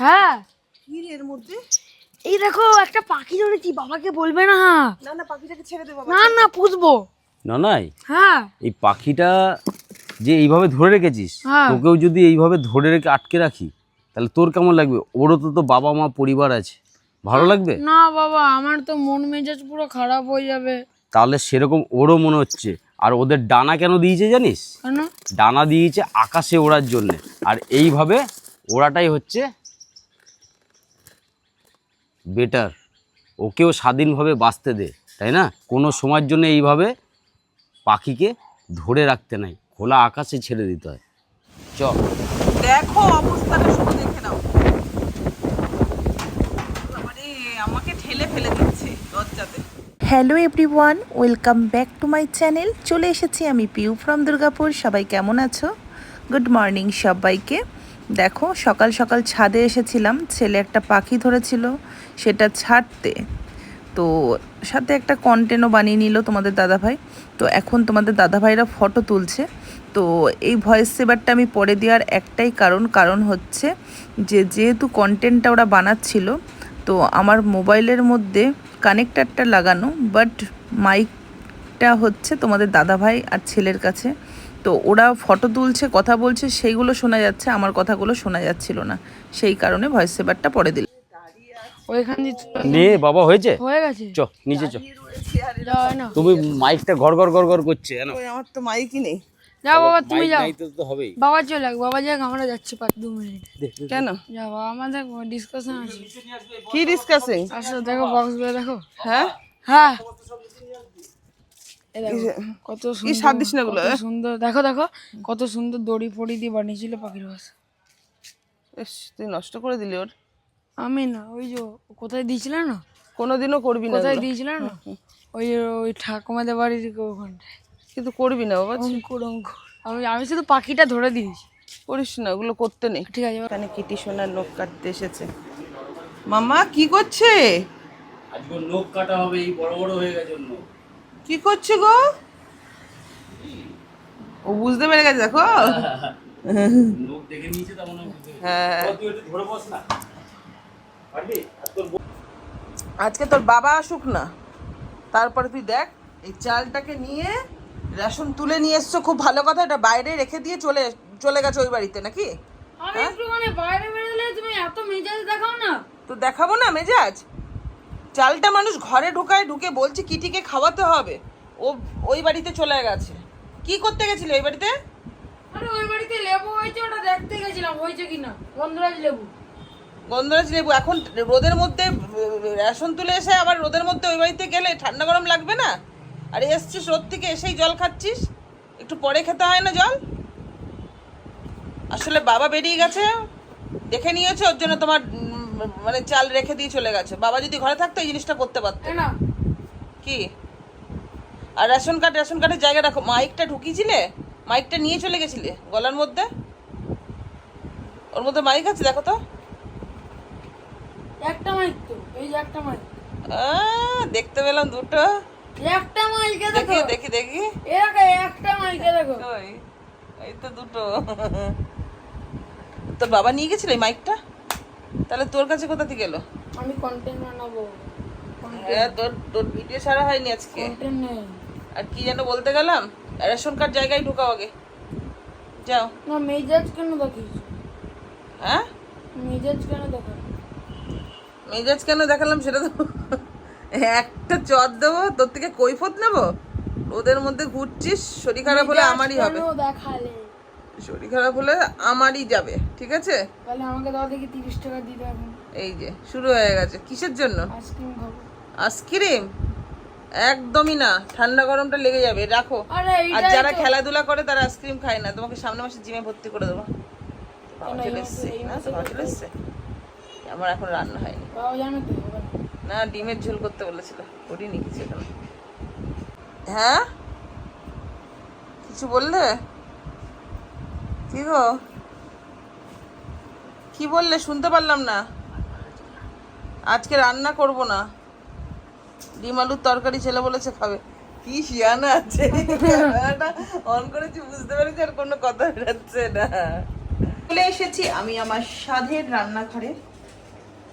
হ্যাঁ কি রে এর মধ্যে? এই দেখো একটা পাখি ধরেছি, বাবাকে বলবে না। না না, পাখিটাকে ছেড়ে দে বাবা। না না, পুষবো। না নাই হ্যাঁ এই পাখিটা যে এইভাবে ধরে রেখেছিস, হ্যাঁ। তোকেও যদি এইভাবে ধরে রেখে আটকে রাখি তাহলে তোর কেমন লাগবে? ওরও তো বাবা মা পরিবার আছে, ভালো লাগবে না বাবা, আমার তো মন মেজাজ পুরো খারাপ হয়ে যাবে। তাহলে সেরকম ওরও মনে হচ্ছে। আর ওদের ডানা কেন দিয়েছে জানিস? কেন? ডানা দিয়েছে আকাশে ওড়ার জন্যে। আর এইভাবে ওড়াটাই হচ্ছে বেটার। ওকেও স্বাধীনভাবে বাঁচতে দে, তাই না? কোনো সময়ের জন্য এইভাবে পাখিকে ধরে রাখতে নাই, খোলা আকাশে ছেড়ে দিতে হয়। চ দেখো অবস্থাটা শুধু দেখে নাও। মানে আমাকে ঠেলে ফেলে দিচ্ছে লজ্জাতে। Hello everyone, welcome back to my channel. চলে এসেছি আমি পিউ ফ্রম দুর্গাপুর। সবাই কেমন আছো? গুড মর্নিং সবাইকে। দেখো সকাল সকাল ছাদে এসেছিলাম, ছেলে একটা পাখি ধরেছিল সেটা ছাড়তে, তো সাথে একটা কন্টেন্টও বানিয়ে নিল তোমাদের দাদাভাই। তো এখন তোমাদের দাদাভাইরা ফটো তুলছে। তো এই ভয়েস সেভারটা আমি পরে দেওয়ার একটাই কারণ হচ্ছে যেহেতু কন্টেন্টটা ওরা বানাচ্ছিল, তো আমার মোবাইলের মধ্যে কানেক্টারটা লাগানো, বাট মাইকটা হচ্ছে তোমাদের দাদাভাই আর ছেলের কাছে। তো ওরা ফটো তুলছে, কথা বলছে, সেইগুলো শোনা যাচ্ছে, আমার কথাগুলো শোনা যাচ্ছিল না, সেই কারণে ভয়েস সেভারটা পরে দিল। ওইখান দিয়ে নে বাবা, হয়েছে? হয়ে গেছে। চ নিচে চ। যাও না, তুমি মাইকটা ঘর ঘর ঘর ঘর করছে জানো? ওই আমার তো মাইকই নেই। যাও বাবা, তুমি মাইক যাও। নাই তো হবেই। বাবা চলে যাক, বাবা যাক, আমরা যাচ্ছি 5-2 মিনিট। কেন? যাও বাবা, আমাদের ডিসকাশন আছে। কি ডিসকাসিং? আসো দেখো, বক্সগুলো দেখো। হ্যাঁ হ্যাঁ, এই দেখো কত কি সুন্দর, স্বাদ দিস না গুলো, কত সুন্দর। দেখো দেখো কত সুন্দর দড়ি ফড়ি দিয়ে বানিয়েছিল পাখির বাসা। এস তুই নষ্ট করে দিলি ওর। আমি না, ওই যে কোথায় দিয়েছিল না, কোনোদিনও করবি না কোথায় এগুলো। দিয়েছিল না, ওই ওই ঠাকুমাদের বাড়ির ওখানটায়। কিন্তু করবি না বাবা, অঙ্কুর অঙ্কুর, আমি শুধু পাখিটা ধরে দিয়েছি। করিস না, ওগুলো করতে নেই। ঠিক আছে। এখানে কিটি সোনার নখ কাটতে এসেছে। মামা কি করছে? আজকে নখ কাটা হবে, এই বড় বড় হয়ে গেছে জন্য। কি করছে গো? ও বুঝতে পেরে গেছে, দেখো। নখ দেখে নিয়েছে তা মনে হয়। হ্যাঁ, তুই একটু ধরে বস না, পারবি? আর তোর আজকে তোর বাবা আসুক না, তারপরে তুই দেখ। এই চালটাকে নিয়ে রেশন তুলে নিয়ে এসছো, খুব ভালো কথা। এটা বাইরে রেখে দিয়ে চলে গেছে ওই বাড়িতে নাকি? আমি একটু মানে বাইরে বেরোলে তুমি এত মেজাজ দেখাও না। তো দেখাবো না মেজাজ? চালটা মানুষ ঘরে ঢুকে বলছে কিটিকে খাওয়াতে হবে, ও ওই বাড়িতে চলে গেছে। কি করতে গেছিল ওই বাড়িতে? আরে ওই বাড়িতে লেবু হয়েছে, ওটা দেখতে গেছিলাম হয়েছে কিনা, গন্ধরাজ লেবু। গন্ধরাজ লেবু। এখন রোদের মধ্যে রেশন তুলে এসে আবার রোদের মধ্যে ওই বাড়িতে গেলে ঠান্ডা গরম লাগবে না? আর এসছিস রোদ থেকে, এসেই জল খাচ্ছিস, একটু পরে খেতে হয় না জল? আসলে বাবা বেরিয়ে গেছে, দেখে নিয়েছে, ওর জন্য তোমার মানে চাল রেখে দিয়ে চলে গেছে। বাবা যদি ঘরে থাকতো এই জিনিসটা করতে পারতো না। কি? আর রেশন কার্ডের জায়গা রাখো। মাইকটা ঢুকিয়েছিলে, মাইকটা নিয়ে চলে গেছিলে গলার মধ্যে। ওর মধ্যে মাইক আছে, দেখো তো। একটা মাইক তো, এই যে একটা মাইক। দেখতে পেলাম দুটো। একটা মাইকে দেখো, দেখি দেখি। একটা মাইকে দেখো। ওই এই তো দুটো। তোর বাবা নিয়ে গেছিল এই মাইকটা? তাহলে তোর কাছে কোথা থেকে এলো? আমি কন্টেন্ট বানাবো। হ্যাঁ, তোর ভিডিও ছাড়া হয়নি আজকে। কন্টেন্ট নেই। আর কি যেন বলতে গেলাম, রেশন কার্ড জায়গায় ঢুকাও আগে, যাও। না, মেজাজ কেন দেখিস? হ্যাঁ, মেজাজ কেন দেখাস? মেজাজ কেন দেখালাম সেটা তো একটা চট দেবো, তোর থেকে কৈফত নেবো? ওদের মধ্যে ঘুরছিস, শরীর খারাপ হলে আমারই হবে। দেখালে শরীর খারাপ হলে আমারই যাবে, ঠিক আছে? তাহলে আমাকে দাও দেখি 30 টাকা দিতে হবে। এই যে শুরু হয়ে গেছে। কিসের জন্য আইসক্রিম খাবো। আইসক্রিম? একদমই না, ঠান্ডা গরমটা লেগে যাবে, রাখো। আরে আর যারা খেলাধুলা করে তারা আইসক্রিম খায় না। তোমাকে সামনের মাসে জিমে ভর্তি করে দেবো। বাবা চলে এসছে না? তো বাবা চলে এসছে। আমার এখন রান্না হয়নি। বাবা জানো তো না, ডিমের ঝোল করতে বলেছিল, করিনি কিছু এখন। হ্যাঁ, কিছু বললে? কি গো, কি বললে? শুনতে পারলাম না। আজকে রান্না করব না, ডিম আলুর তরকারি ছেলে বলেছে খাবে। কি শিয়ানা আছে, অন করেছি বুঝতে পেরেছি, আর কোনো কথা বেরোচ্ছে না। চলে এসেছি আমি আমার স্বাদের রান্নাঘরে,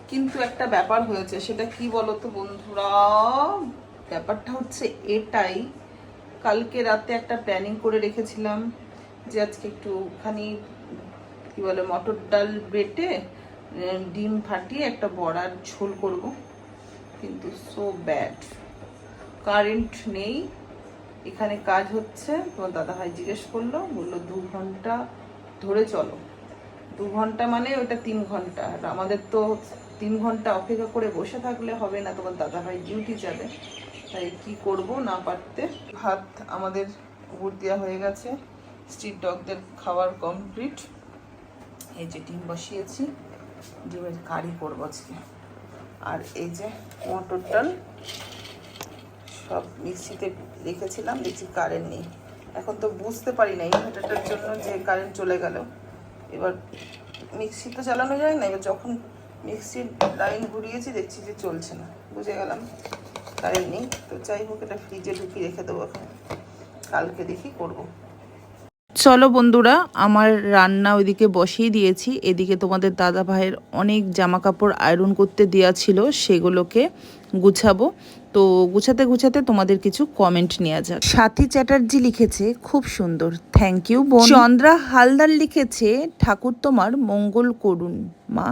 কিন্তু একটা ব্যাপার হয়েছে। সেটা কি বলো তো বন্ধুরা? ব্যাপারটা হচ্ছে এটাই, কালকে রাতে একটা প্ল্যানিং করে রেখেছিলাম যে আজকে একটুখানি কি বলে মটর ডাল বেটে ডিম ফাটিয়ে একটা বড়ার ঝোল করব, কিন্তু সো ব্যাড, কারেন্ট নেই, এখানে কাজ হচ্ছে। তোমার দাদাভাই জিজ্ঞেস করলো, বললো 2 ঘন্টা ধরে চলো। 2 ঘন্টা মানে ওটা 3 ঘন্টা, আর আমাদের তো 3 ঘন্টা অপেক্ষা করে বসে থাকলে হবে না, তোমার দাদাভাই ডিউটি যাবে। তাই কি করব না পারতে। ভাত আমাদের উপর দেওয়া হয়ে গেছে, স্ট্রিট ডগদের খাওয়ার কমপ্লিট। এই যে ডিম বসিয়েছি, ডিমের কারি করবো আজকে। আর এই যে মটর ডাল সব মিক্সিতে রেখেছিলাম, দেখছি কারেন্ট নেই। এখন তো বুঝতে পারি না ইনভার্টারটার জন্য যে কারেন্ট চলে গেল। এবার মিক্সি তো চালানো যায় না, এবার যখন মিক্সির লাইন ঘুরিয়েছি দেখছি যে চলছে না, বুঝে গেলাম কারেন্ট নেই। তো যাই হোক, এটা ফ্রিজে ঢুকিয়ে রেখে দেবো, এখন কালকে দেখি করব। চলো বন্ধুরা, আমার রান্না ওইদিকে বসিয়ে দিয়েছি, এদিকে তোমাদের দাদা ভাইয়ের অনেক জামা কাপড় আয়রন করতে দেওয়া ছিল, সেগুলোকে গুছাবো। তো গুছাতে গুছাতে তোমাদের কিছু কমেন্ট নেওয়া যাক। সাথী চ্যাটার্জি লিখেছে খুব সুন্দর, থ্যাংক ইউ বোন। চন্দ্রা হালদার লিখেছে ঠাকুর তোমার মঙ্গল করুন মা,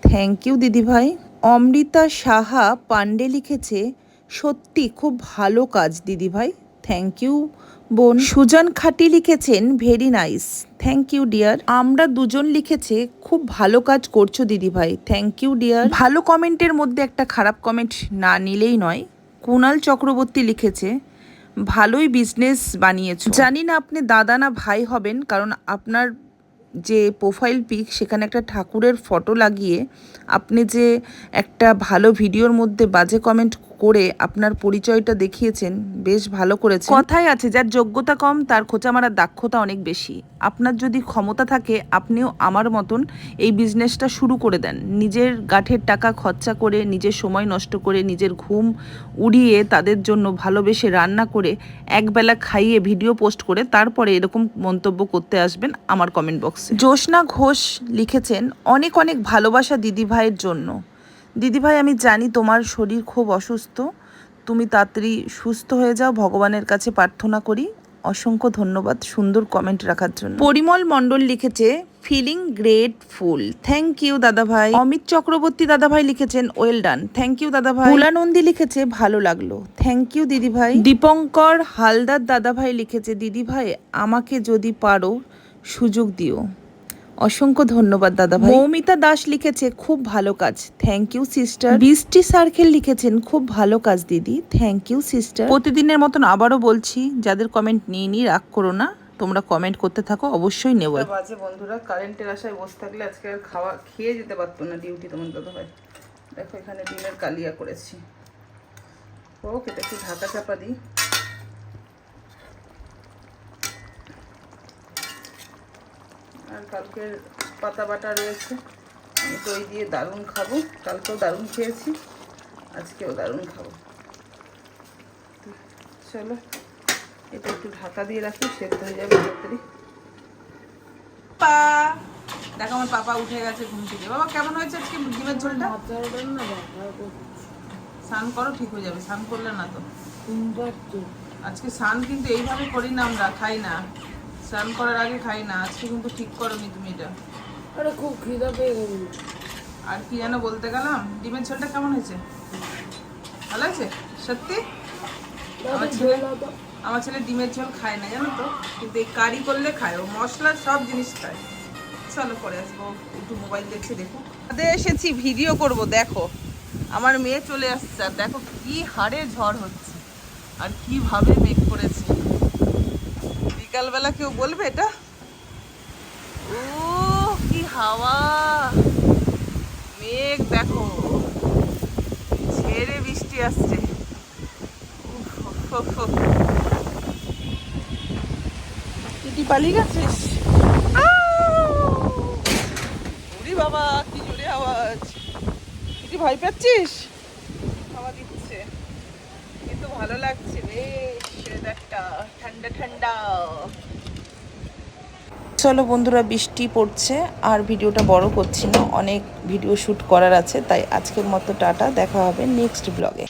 থ্যাংক ইউ দিদি ভাই। অমৃতা সাহা পান্ডে লিখেছে সত্যি খুব ভালো কাজ দিদি ভাই, থ্যাংক ইউ বোন। সুজন খাটি লিখেছেন very nice, thank you dear. আমরা দুজন লিখেছে খুব ভালো কাজ করছো দিদি ভাই, থ্যাংক ইউ ডিয়ার। ভালো কমেন্টের মধ্যে একটা খারাপ কমেন্ট না নিলেই নয়। কুণাল চক্রবর্তী লিখেছে ভালোই বিজনেস বানিয়েছো। জানি না আপনি দাদা না ভাই হবেন, কারণ আপনার যে প্রোফাইল পিক সেখানে একটা ঠাকুরের ফটো লাগিয়ে আপনি যে একটা ভালো ভিডিওর মধ্যে বাজে কমেন্ট করে আপনার পরিচয়টা দেখিয়েছেন, বেশ ভালো করেছেন। কথায় আছে যার যোগ্যতা কম তার খোঁচা মারার দক্ষতা অনেক বেশি। আপনার যদি ক্ষমতা থাকে আপনিও আমার মতন এই বিজনেসটা শুরু করে দেন। নিজের গাঠের টাকা খরচা করে, নিজের সময় নষ্ট করে, নিজের ঘুম উড়িয়ে তাদের জন্য ভালোবেসে রান্না করে একবেলা খাইয়ে ভিডিও পোস্ট করে তারপরে এরকম মন্তব্য করতে আসবেন আমার কমেন্ট বক্সে। জ্যোৎস্না ঘোষ লিখেছেন অনেক অনেক ভালোবাসা দিদি ভাইয়ের জন্য। দিদি ভাই আমি জানি তোমার শরীর খুব অসুস্থ, তুমি তাড়াতাড়ি সুস্থ হয়ে যাও, ভগবানের কাছে প্রার্থনা করি। অসংখ্য ধন্যবাদ সুন্দর কমেন্ট রাখার জন্য। পরিমল মণ্ডল লিখেছে ফিলিং গ্রেটফুল, থ্যাংক ইউ দাদা ভাই। অমিত চক্রবর্তী দাদা ভাই লিখেছেন ওয়েল ডান, থ্যাংক ইউ দাদা ভাই। ভোলানন্দী লিখেছে ভালো লাগলো, থ্যাংক ইউ দিদি ভাই। দীপঙ্কর হালদার দাদা ভাই লিখেছে দিদি ভাই আমাকে যদি পারো সুযোগ দিও, অসংখ্য ধন্যবাদ দাদা ভাই। মৌমিতা দাস লিখেছে খুব ভালো কাজ, থ্যাংক ইউ সিস্টার। বৃষ্টি সার্কেল লিখেছেন খুব ভালো কাজ দিদি, থ্যাংক ইউ সিস্টার। প্রতিদিনের মতন আবারও বলছি, যাদের কমেন্ট নিয়ে রাগ করো না, তোমরা কমেন্ট করতে থাকো, অবশ্যই নেব। বাজে বন্ধুরা, কারেন্টের আশায় বসে থাকলে আজকে আর খেয়ে যেতে পারতো না ডিউটি তোমার দাদা ভাই। দেখো এখানে ডিমের কালিয়া করেছি, হোক এটা একটু ঢাকা চাপা দিই। আর কালকের পাতা বাটা রয়েছে, আমি তো ওই দিয়ে দারুণ খাবো। কালকেও দারুণ খেয়েছি, আজকেও দারুণ খাবো। চলো এটা একটু ঢাকা দিয়ে রাখি, সেদ্ধ হয়ে যাবে তাড়াতাড়ি। দেখো আমার পাপা উঠে গেছে ঘুম থেকে। বাবা কেমন হয়েছে আজকে ডিমের ঝোলটা? স্নান করো, ঠিক হয়ে যাবে। স্নান করলে না তো আজকে স্নান কিন্তু এইভাবে করি না, আমরা খাই না, স্নান করার আগে খাই না। আজকে কিন্তু ঠিক করোনি তুমি এটা। আরে খুব খিদা পেয়ে গেল। আর কি যেন বলতে গেলাম, ডিমের ঝোলটা কেমন হয়েছে? ভালো হয়েছে সত্যি? আমার ছেলে ডিমের ঝোল খায় না জানো তো, কিন্তু এই কারি করলে খায়, ও মশলা সব জিনিস খায়। চলো পরে আসবো, একটু মোবাইল দেখছি। দেখো এসেছি ভিডিও করব, দেখো আমার মেয়ে চলে আসছে, আর দেখো কি হারে ঝড় হচ্ছে আর কিভাবে মেঘ করেছে। বিকালবেলা কেউ বলবে এটা? ও কি হাওয়া, মেঘ দেখো ছেড়ে বৃষ্টি আসছে। তুই পালিয়ে গেছিস? ওরে বাবা কি জোরে আওয়াজ, তুই ভয় পাচ্ছিস? হাওয়া দিচ্ছে কিন্তু ভালো লাগছে বেশ, ওয়েদারটা ঠান্ডা ঠান্ডা। চলো বন্ধুরা, বৃষ্টি পড়ছে আর ভিডিওটা বড় করছি না, অনেক ভিডিও শ্যুট করার আছে, তাই আজকের মতো টাটা, দেখা হবে নেক্সট ব্লগে।